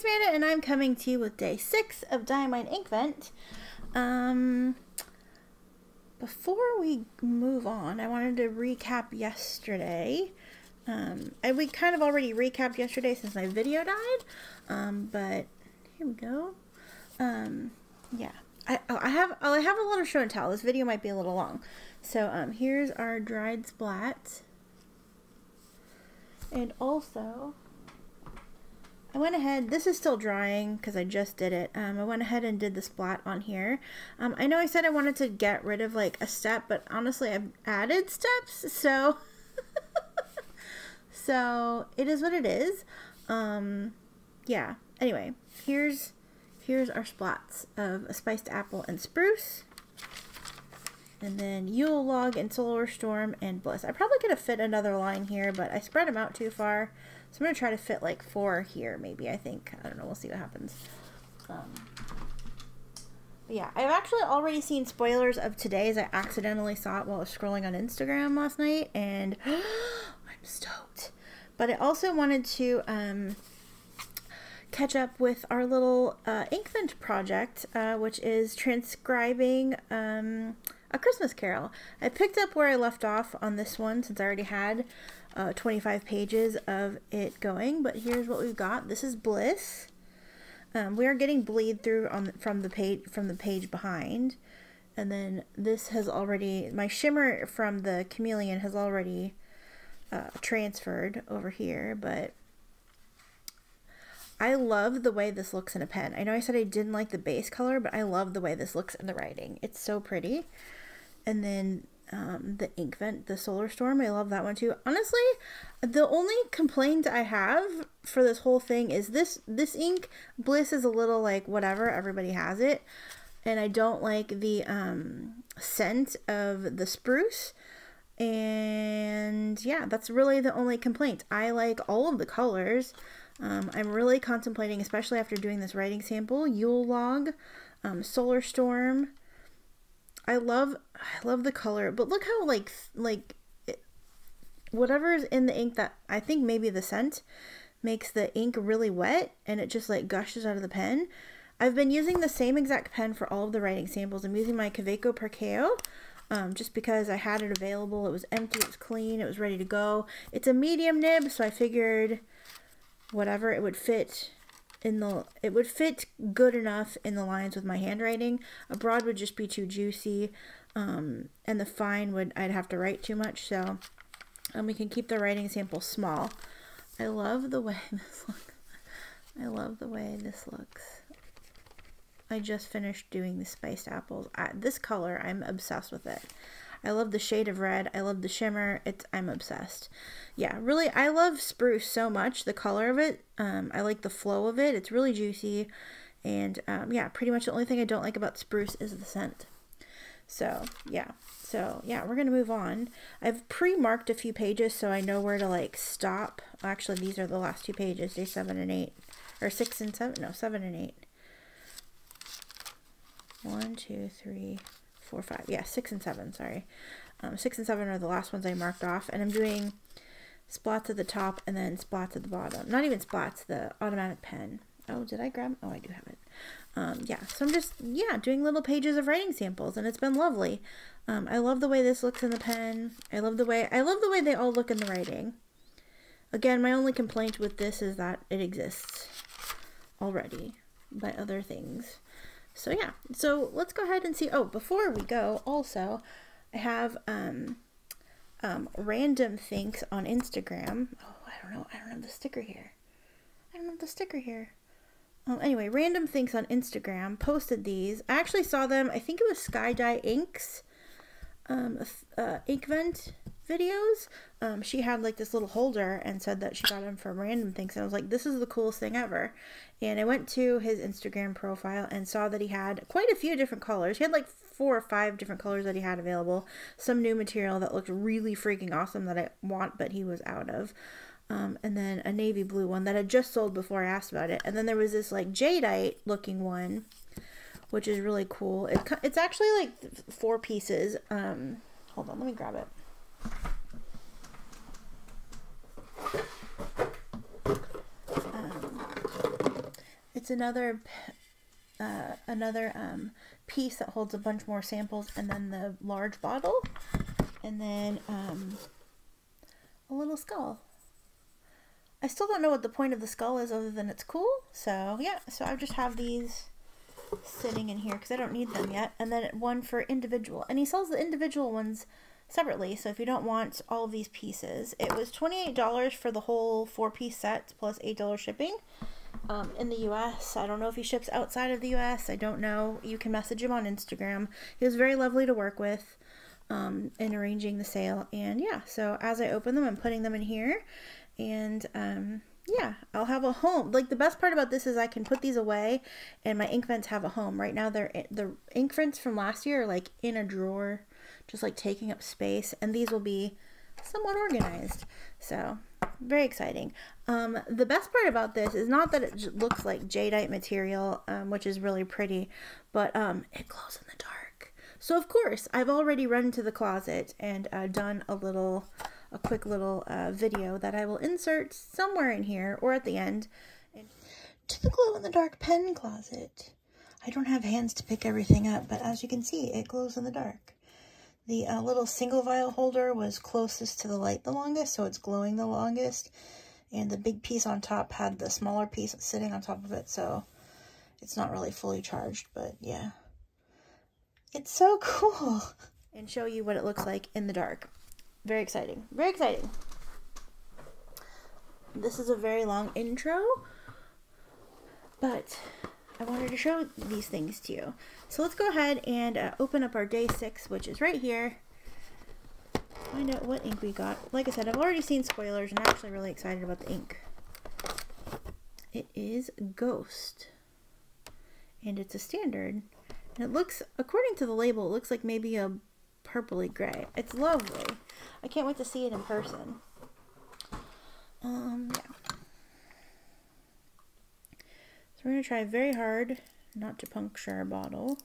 Amanda, and I'm coming to you with day 6 of Diamine Inkvent. Before we move on, I wanted to recap yesterday. We kind of already recapped yesterday since my video died, but here we go. Yeah, I have a lot of show and tell. This video might be a little long. So here's our dried splat, and also I went ahead, this is still drying because I just did it. I went ahead and did the splat on here. I know I said I wanted to get rid of like a step, but honestly I've added steps, so so it is what it is. Yeah, anyway, here's our splats of a spiced apple and spruce, and then Yule log and solar storm and bliss. I probably could have fit another line here, but I spread them out too far. So I'm going to try to fit like 4 here, maybe, I think. I don't know. We'll see what happens. But yeah, I've actually already seen spoilers of today's. I accidentally saw it while I was scrolling on Instagram last night, and I'm stoked. But I also wanted to catch up with our little Inkvent project, which is transcribing A Christmas Carol. I picked up where I left off on this one since I already had 25 pages of it going, but here's what we've got. This is Bliss. We are getting bleed through from the page behind, and then this has already, my shimmer from the chameleon has already transferred over here, but I love the way this looks in a pen. I know I said I didn't like the base color, but I love the way this looks in the writing. It's so pretty. And then the Inkvent, the Solar Storm, I love that one too. Honestly, the only complaint I have for this whole thing is this ink. Bliss is a little like whatever, everybody has it, and I don't like the scent of the spruce. And yeah, that's really the only complaint. I like all of the colors. I'm really contemplating, especially after doing this writing sample, Yule log, Solar Storm. I love the color, but look how whatever is in the ink, that I think maybe the scent makes the ink really wet and it just like gushes out of the pen. I've been using the same exact pen for all of the writing samples. I'm using my Kaweco Perkeo, just because I had it available. It was empty, it was clean, it was ready to go. It's a medium nib, so I figured whatever, it would fit good enough in the lines with my handwriting. A broad would just be too juicy, and the fine I'd have to write too much, so we can keep the writing sample small. I love the way this looks. I love the way this looks. I just finished doing the spiced apples. This color, I'm obsessed with it. I love the shade of red. I love the shimmer. I'm obsessed. Yeah, really, I love spruce so much. The color of it, I like the flow of it. It's really juicy. And yeah, pretty much the only thing I don't like about spruce is the scent. So yeah, we're going to move on. I've pre-marked a few pages so I know where to like stop. Actually, these are the last 2 pages, day 7 and 8. Or 6 and 7, no, 7 and 8. 1, 2, 3, 4, 5. Yeah, 6 and 7, sorry. 6 and 7 are the last ones I marked off, and I'm doing splats at the top and then splats at the bottom. Not even splats, the automatic pen. Oh, did I grab? Oh, I do have it. Yeah, so I'm just, yeah, doing little pages of writing samples, and it's been lovely. I love the way this looks in the pen. I love the way they all look in the writing. Again, my only complaint with this is that it exists already by other things. So yeah, so let's go ahead and see. Oh, before we go, also, I have random things on Instagram. Oh, I don't have the sticker here. Anyway, random things on Instagram posted these. I actually saw them. I think it was Sky Dye Inks Inkvent videos. She had like this little holder and said that she got them from random things, and I was like, this is the coolest thing ever. And I went to his Instagram profile and saw that he had quite a few different colors. He had like 4 or 5 different colors that he had available. Some new material that looked really freaking awesome that I want, but he was out of. And then a navy blue one that had just sold before I asked about it. And then there was this like jadeite looking one, which is really cool. It's actually like 4 pieces. Hold on, let me grab it. it's another piece that holds a bunch more samples, and then the large bottle, and then a little skull. I still don't know what the point of the skull is other than it's cool. So yeah, so I just have these sitting in here because I don't need them yet. And then one for individual. And he sells the individual ones separately. So if you don't want all of these pieces, it was $28 for the whole 4-piece set plus $8 shipping in the US. I don't know if he ships outside of the US. I don't know. You can message him on Instagram. He was very lovely to work with in arranging the sale. And yeah, so as I open them, I'm putting them in here. And yeah, I'll have a home. Like, the best part about this is I can put these away and my Inkvents have a home. Right now, the Inkvents from last year are like in a drawer, just like taking up space, and these will be somewhat organized. So very exciting. The best part about this is not that it looks like jadeite material, which is really pretty, but it glows in the dark. So of course, I've already run to the closet and done a quick little video that I will insert somewhere in here or at the end. To the glow-in-the-dark pen closet. I don't have hands to pick everything up, but as you can see, it glows in the dark. The little single vial holder was closest to the light the longest, so it's glowing the longest. And the big piece on top had the smaller piece sitting on top of it, so it's not really fully charged, but yeah. It's so cool! And show you what it looks like in the dark. Very exciting. Very exciting. This is a very long intro, but I wanted to show these things to you. So let's go ahead and open up our day 6, which is right here. Find out what ink we got. Like I said, I've already seen spoilers, and I'm actually really excited about the ink. It is Ghost, and it's a standard. And it looks, according to the label, it looks like maybe a purpley gray. It's lovely. I can't wait to see it in person. Yeah. So we're going to try very hard not to puncture our bottle.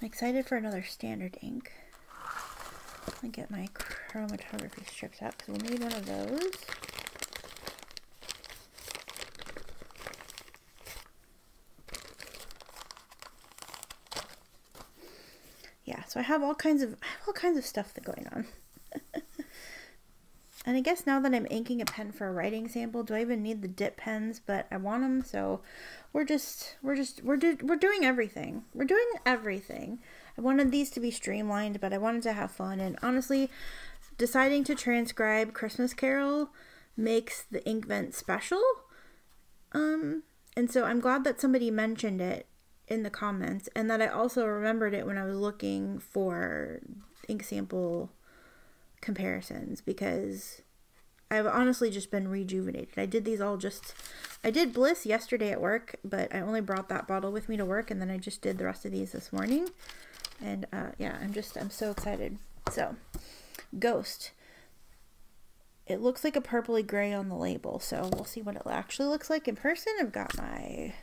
I'm excited for another standard ink. Let me get my chromatography strips out because we'll need one of those. Yeah, so I have all kinds of stuff going on. And I guess now that I'm inking a pen for a writing sample, do I even need the dip pens? But I want them, so we're doing everything. We're doing everything. I wanted these to be streamlined, but I wanted to have fun. And honestly, deciding to transcribe Christmas Carol makes the Inkvent special. And so I'm glad that somebody mentioned it in the comments, and that I also remembered it when I was looking for ink sample comparisons, because I've honestly just been rejuvenated. I did these all I did Bliss yesterday at work, but I only brought that bottle with me to work, and then I just did the rest of these this morning. And yeah, I'm so excited. So, Ghost. It looks like a purpley gray on the label, so we'll see what it actually looks like in person. I've got my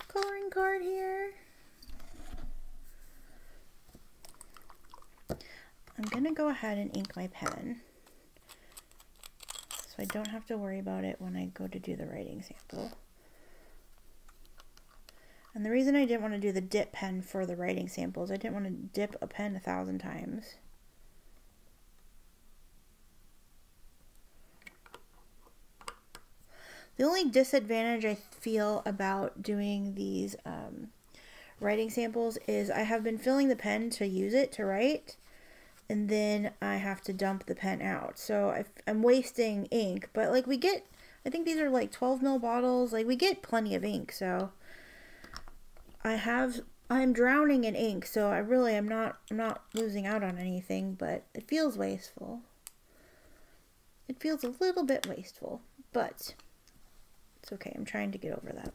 coloring card here. I'm going to go ahead and ink my pen, so I don't have to worry about it when I go to do the writing sample. And the reason I didn't want to do the dip pen for the writing samples, I didn't want to dip a pen 1,000 times. The only disadvantage I feel about doing these writing samples is I have been filling the pen to use it to write, and then I have to dump the pen out. So I'm wasting ink, but like we get, I think these are like 12 ml bottles, like we get plenty of ink, so I'm drowning in ink, so I'm not losing out on anything, but it feels wasteful. It feels a little bit wasteful, but it's okay. I'm trying to get over that.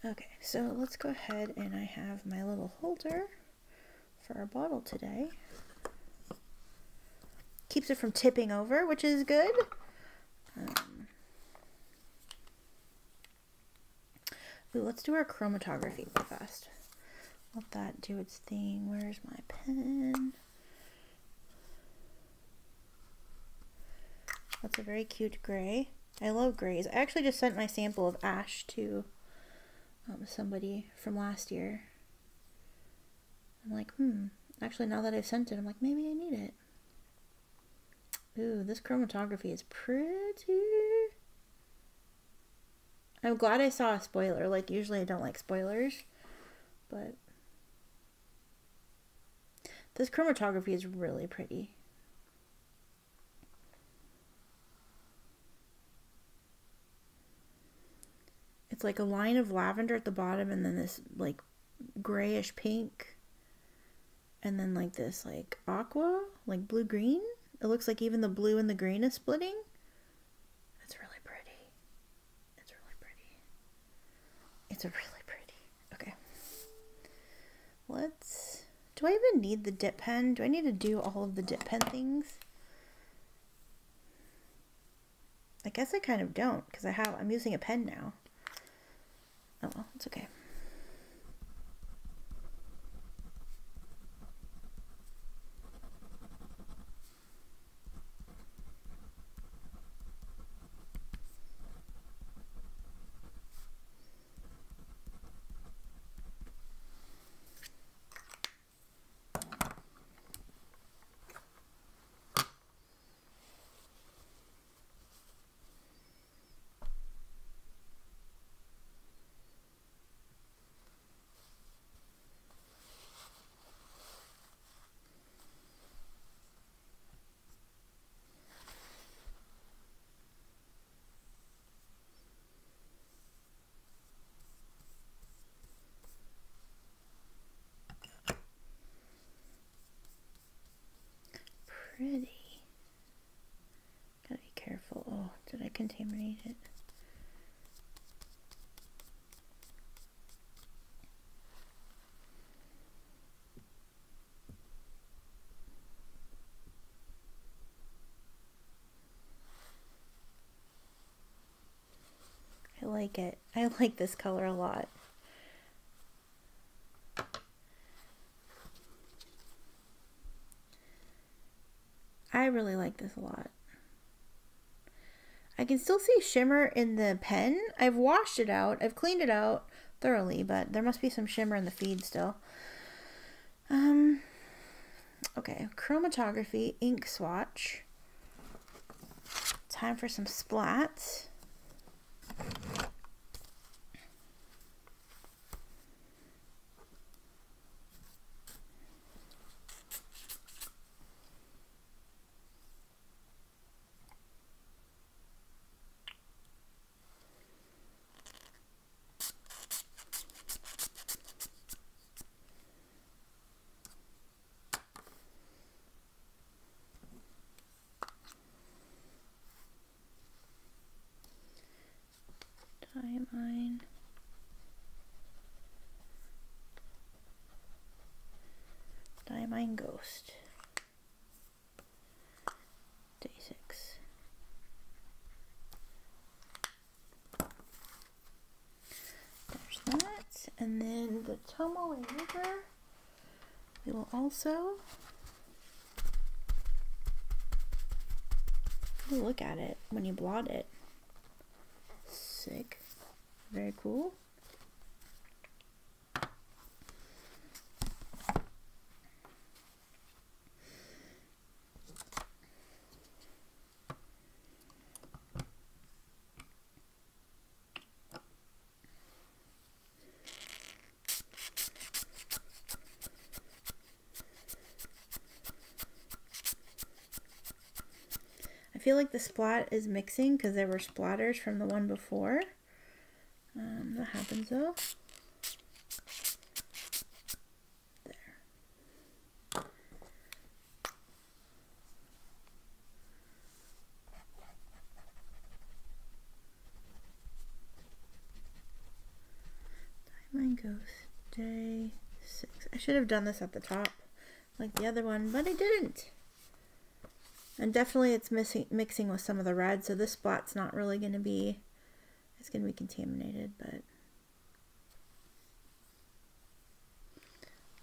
Okay, so let's go ahead, and I have my little holder for our bottle today. Keeps it from tipping over, which is good. Ooh, let's do our chromatography real fast. Let that do its thing. Where's my pen? That's a very cute gray. I love grays. I actually just sent my sample of ash to somebody from last year. I'm like, actually now that I've sent it, I'm like, maybe I need it. Ooh, this chromatography is pretty. I'm glad I saw a spoiler. Like, usually I don't like spoilers, but this chromatography is really pretty. It's like a line of lavender at the bottom and then this like grayish pink and then like this like aqua, like blue-green. It looks like even the blue and the green is splitting. It's really pretty. It's really pretty. It's really pretty. Okay. Do I even need the dip pen? Do I need to do all of the dip pen things? I guess I kind of don't because I'm using a pen now. Oh well, it's okay. Pretty. Gotta be careful. Oh, did I contaminate it? I like it. I like this color a lot. I really like this a lot. I can still see shimmer in the pen. I've washed it out. I've cleaned it out thoroughly, but there must be some shimmer in the feed still. Okay, chromatography, ink swatch. Time for some splats. Diamine Ghost. Day 6. There's that. And then the Tomoe River. We will also look at it when you blot it. Sick. Very cool. I feel like the splat is mixing because there were splatters from the one before. That happens though. There. Diamine Ghost, Day 6. I should have done this at the top like the other one, but I didn't. And definitely it's mixing with some of the red, so this splat's not really going to be, it's going to be contaminated, but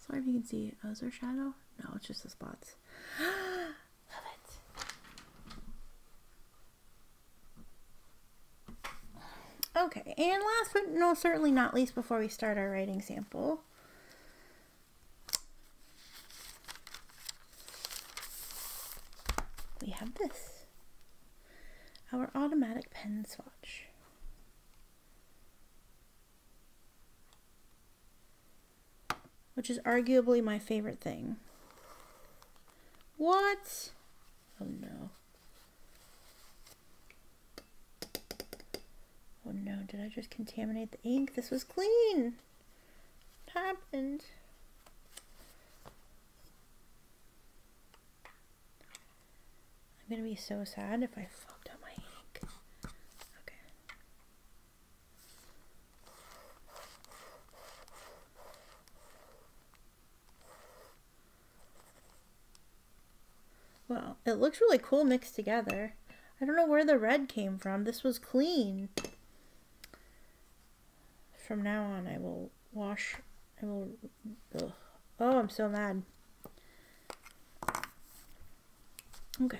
Sorry if you can see. Oh, is there shadow? No, it's just the spots. Love it. Okay, and last but no, certainly not least before we start our writing sample, we have this. Our automatic pen swatch. Which is arguably my favorite thing. What? Oh no. Oh no, did I just contaminate the ink? This was clean. What happened? I'm gonna be so sad if I fucked up my ink. Okay. Well, it looks really cool mixed together. I don't know where the red came from. This was clean. From now on, I will wash. Ugh. Oh, I'm so mad. Okay.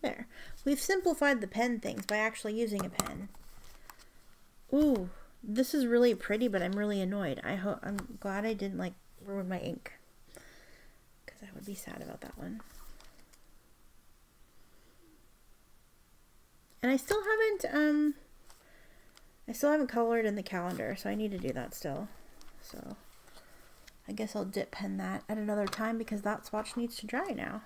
There. We've simplified the pen things by actually using a pen. Ooh, this is really pretty, but I'm really annoyed. I'm glad I didn't like ruin my ink, because I would be sad about that one. And I still haven't colored in the calendar, so I need to do that still. So I guess I'll dip pen that at another time because that swatch needs to dry now.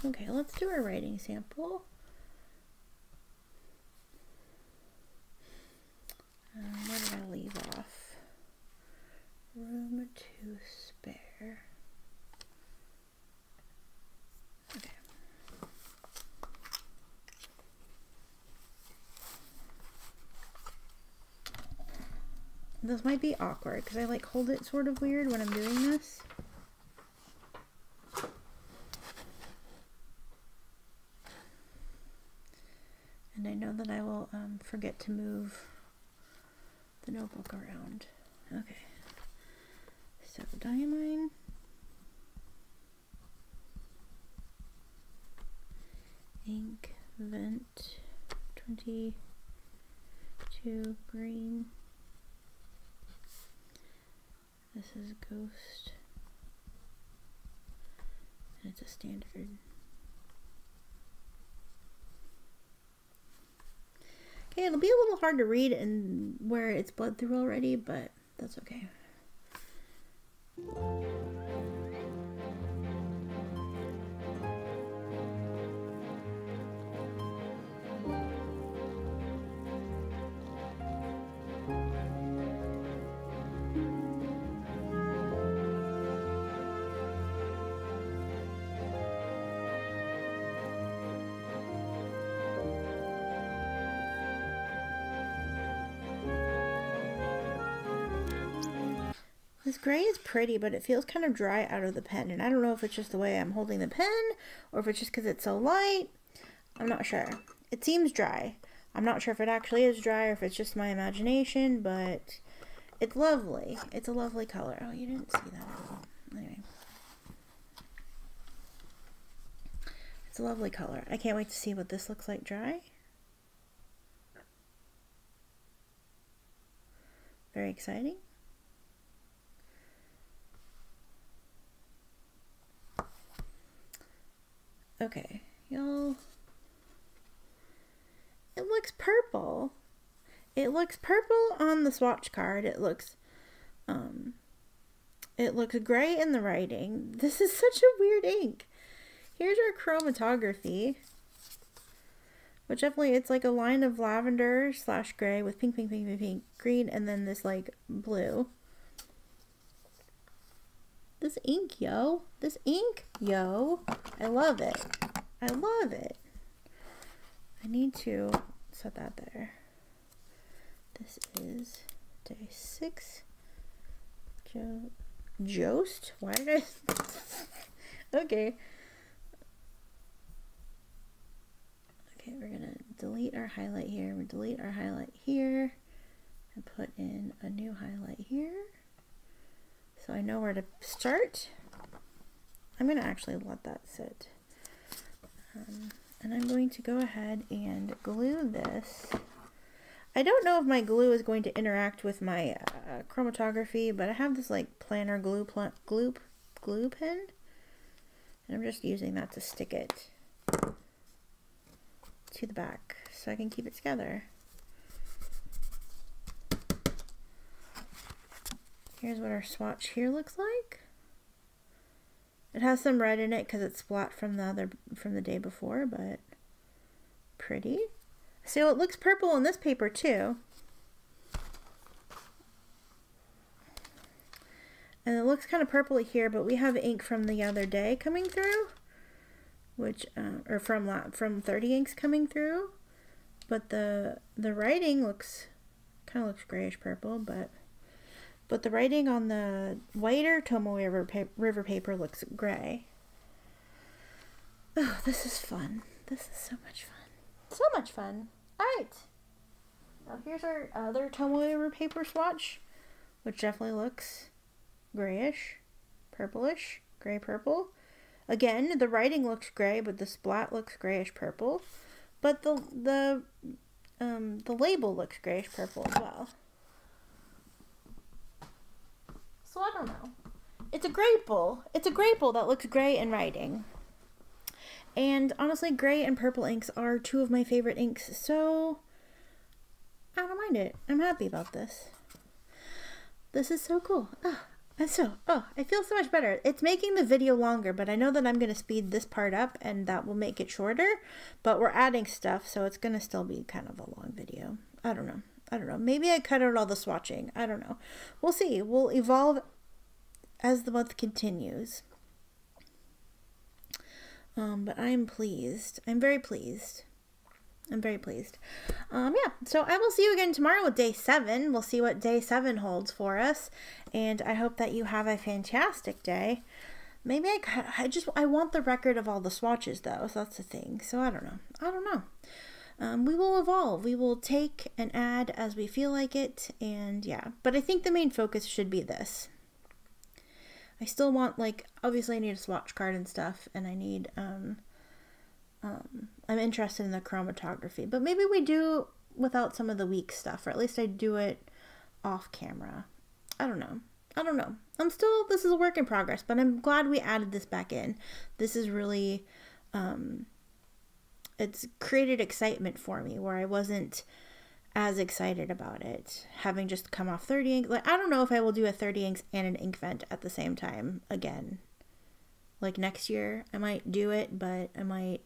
Okay, let's do our writing sample. Where did I leave off? Room to spare. Okay. This might be awkward because I like hold it sort of weird when I'm doing this. And I know that I will forget to move the notebook around. Okay. So Diamine Inkvent 22 green. This is Ghost. And it's a standard. Okay, it'll be a little hard to read and where it's bled through already, but that's okay. This gray is pretty, but it feels kind of dry out of the pen. And I don't know if it's just the way I'm holding the pen or if it's just because it's so light. I'm not sure. It seems dry. I'm not sure if it actually is dry or if it's just my imagination, but it's lovely. It's a lovely color. Oh, you didn't see that at all. Anyway. It's a lovely color. I can't wait to see what this looks like dry. very exciting. Okay, y'all. It looks purple. It looks purple on the swatch card. It looks gray in the writing. This is such a weird ink. Here's our chromatography, which definitely, it's like a line of lavender / gray with pink, pink, pink, pink, pink, green, and then this like blue. This ink, yo. This ink, yo. I love it. I love it. I need to set that there. This is day 6. Jost? Why did I? Okay. Okay, we're gonna delete our highlight here. We'll delete our highlight here and put in a new highlight here. So I know where to start. I'm gonna actually let that sit. And I'm going to go ahead and glue this. I don't know if my glue is going to interact with my chromatography, but I have this like planner glue pen, and I'm just using that to stick it to the back so I can keep it together. Here's what our swatch here looks like. It has some red in it because it's splat from the day before, but pretty. So it looks purple on this paper too. And it looks kind of purpley here, but we have ink from the other day coming through, which or from 30 inks coming through. But the writing kind of looks grayish purple, but the writing on the whiter Tomoe River paper looks gray. Oh, this is fun. This is so much fun. So much fun. Alright. Now here's our other Tomoe River paper swatch, which definitely looks grayish, purplish, gray purple. Again, the writing looks gray, but the splat looks grayish purple. But the label looks grayish purple as well. So I don't know. It's a grape bowl. It's a grape bowl that looks gray in writing. And honestly, gray and purple inks are 2 of my favorite inks, so I don't mind it. I'm happy about this. This is so cool. I feel so much better. It's making the video longer, but I know that I'm going to speed this part up and that will make it shorter, but we're adding stuff, so it's going to still be kind of a long video. I don't know. Maybe I cut out all the swatching. I don't know. We'll see. We'll evolve as the month continues. But I'm pleased. I'm very pleased. Yeah, so I will see you again tomorrow with day 7. We'll see what day 7 holds for us. And I hope that you have a fantastic day. Maybe I want the record of all the swatches though. So that's the thing. So I don't know. We will evolve. We will take and add as we feel like it. And yeah, but I think the main focus should be this. I still want, like, obviously I need a swatch card and stuff, and I need, I'm interested in the chromatography, but maybe we do without some of the weak stuff, or at least I do it off camera. I don't know. This is a work in progress, but I'm glad we added this back in. This is really, it's created excitement for me where I wasn't as excited about it, having just come off 30 inks. Like, I don't know if I will do a 30 inks and an Inkvent at the same time again. Like next year, I might do it, but I might,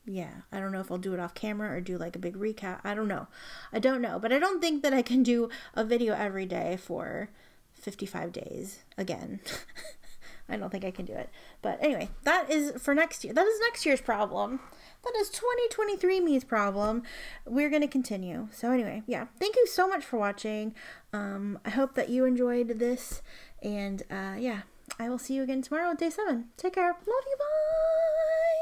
yeah, I don't know if I'll do it off camera or do like a big recap. I don't know, but I don't think that I can do a video every day for 55 days again. I don't think I can do it. But anyway, that is for next year. That is next year's problem. That is 2023 me's problem. We're going to continue. So anyway, yeah. Thank you so much for watching. I hope that you enjoyed this. And yeah, I will see you again tomorrow with day 7. Take care. Love you. Bye.